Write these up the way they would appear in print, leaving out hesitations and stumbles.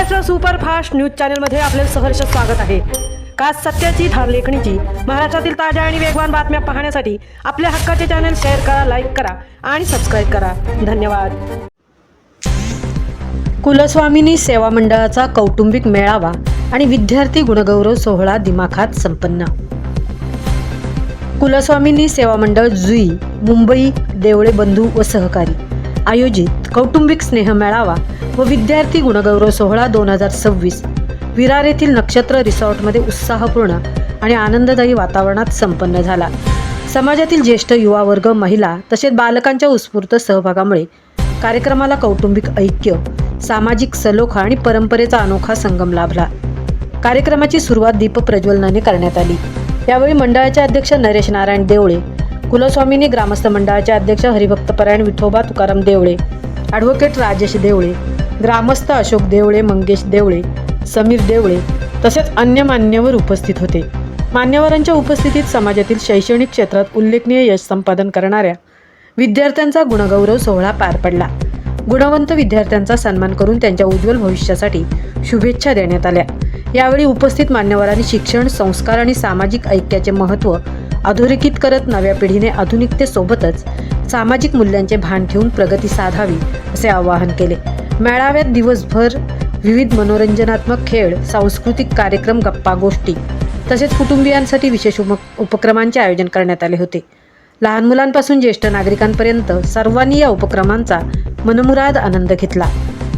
Maharashtra superfast news चॅनलमध्ये आपले सहर्ष स्वागत आहे। खास सत्याची धार लेखणीची महाराष्ट्रातील ताज्या आणि वेगवान बातम्या पाहण्यासाठी आपल्या हक्काचे चॅनल शेअर करा, लाईक करा आणि सबस्क्राईब करा। धन्यवाद। कुलस्वामिनी सेवा मंडळाचा कौटुंबिक मेळावा आणि विद्यार्थी गुणगौरव सोहळा दिमाखात संपन्न। कुलस्वामिनी सेवा मंडळ जुई मुंबई देवळे बंधू व सहकारी आयोजित कौटुंबिक स्नेह मेळावा व विद्यार्थी गुणगौरव सोहळा 2026 विरार येथील नक्षत्र रिसॉर्टमध्ये उत्साहपूर्ण आणि आनंददायी वातावरणात संपन्न झाला। समाजातील ज्येष्ठ युवा वर्ग, महिला तसेच बालकांच्या उत्स्फूर्त सहभागामुळे कार्यक्रमाला कौटुंबिक ऐक्य, सामाजिक सलोखा आणि परंपरेचा अनोखा संगम लाभला। कार्यक्रमाची सुरुवात दीप प्रज्वलनाने करण्यात आली। यावेळी मंडळाचे अध्यक्ष नरेश नारायण देवळे, कुलस्वामिनी ग्रामस्थ मंडळाचे अध्यक्ष हरिभक्तपरायण विठोबा तुकाराम देवळे, ॲडव्होकेट राजेश देवळे, ग्रामस्थ अशोक देवळे, मंगेश देवळे, समीर देवळे तसेच अन्य मान्यवर उपस्थित होते। मान्यवरांच्या उपस्थितीत समाजातील शैक्षणिक क्षेत्रात उल्लेखनीय यश संपादन करणाऱ्या विद्यार्थ्यांचा गुणगौरव सोहळा पार पडला। गुणवंत विद्यार्थ्यांचा सन्मान करून त्यांच्या उज्ज्वल भविष्यासाठी शुभेच्छा देण्यात आल्या। यावेळी उपस्थित मान्यवरांनी शिक्षण, संस्कार आणि सामाजिक ऐक्याचे महत्त्व अधोरेखित करत नव्या पिढीने आधुनिकतेसोबतच सामाजिक मूल्यांचे भान ठेवून प्रगती साधावी असे आवाहन केले। मेळाव्यात दिवसभर विविध मनोरंजनात्मक खेळ, सांस्कृतिक कार्यक्रम, गप्पा गोष्टी तसेच कुटुंबियांसाठी विशेष उपक्रमांचे आयोजन करण्यात आले होते। लहान मुलांपासून ज्येष्ठ नागरिकांपर्यंत सर्वांनी या उपक्रमांचा मनमुराद आनंद घेतला।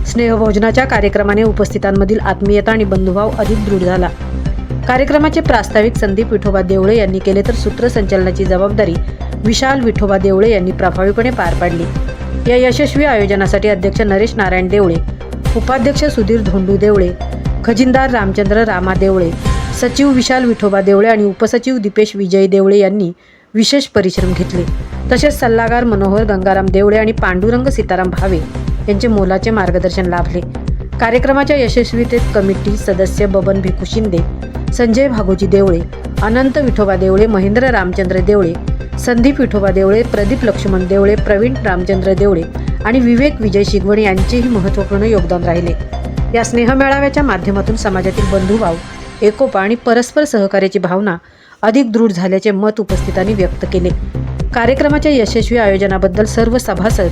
स्नेहभोजनाच्या कार्यक्रमाने उपस्थितांमधील आत्मीयता आणि बंधुभाव अधिक दृढ झाला। कार्यक्रमाचे प्रास्ताविक संदीप विठोबा देवळे यांनी केले तर सूत्रसंचालनाची जबाबदारी विशाल विठोबा देवळे यांनी प्रभावीपणे पार पाडली। या यशस्वी आयोजनासाठी अध्यक्ष नरेश नारायण देवळे, उपाध्यक्ष सुधीर धोंडू देवळे, खजिनदार रामचंद्र रामा देवळे, सचिव विशाल विठोबा देवळे आणि उपसचिव दीपेश विजय देवळे यांनी विशेष परिश्रम घेतले। तसेच सल्लागार मनोहर गंगाराम देवळे आणि पांडुरंग सीताराम भावे यांचे मोलाचे मार्गदर्शन लाभले। कार्यक्रमाच्या यशस्वीतेत कमिटी सदस्य बबन भिकू शिंदे, संजय भागोजी देवळे, अनंत विठोबा देवळे, महेंद्र रामचंद्र देवळे, संदीप विठोबा देवळे, प्रदीप लक्ष्मण देवळे, प्रवीण रामचंद्र देवळे आणि विवेक विजय शिगवण यांचेही महत्त्वपूर्ण योगदान राहिले। या स्नेहमेळाव्याच्या माध्यमातून समाजातील बंधुभाव, एकोपा आणि परस्पर सहकार्याची भावना अधिक दृढ झाल्याचे मत उपस्थितांनी व्यक्त केले। कार्यक्रमाच्या यशस्वी आयोजनाबद्दल सर्व सभासद,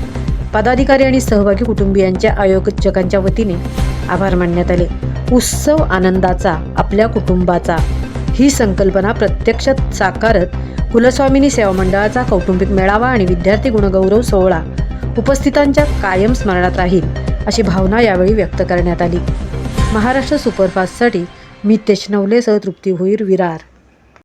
पदाधिकारी आणि सहभागी कुटुंबियांच्या आयोजकांच्या वतीने आभार मानण्यात आले। उत्सव आनंदाचा, आपल्या कुटुंबाचा ही संकल्पना प्रत्यक्षात साकारत कुलस्वामिनी सेवा मंडळाचा कौटुंबिक मेळावा आणि विद्यार्थी गुणगौरव सोहळा उपस्थितांच्या कायम स्मरणात राहील अशी भावना यावेळी व्यक्त करण्यात आली। महाराष्ट्र सुपरफास्टसाठी मी तेजनवलेसह तृप्ती होईर, विरार।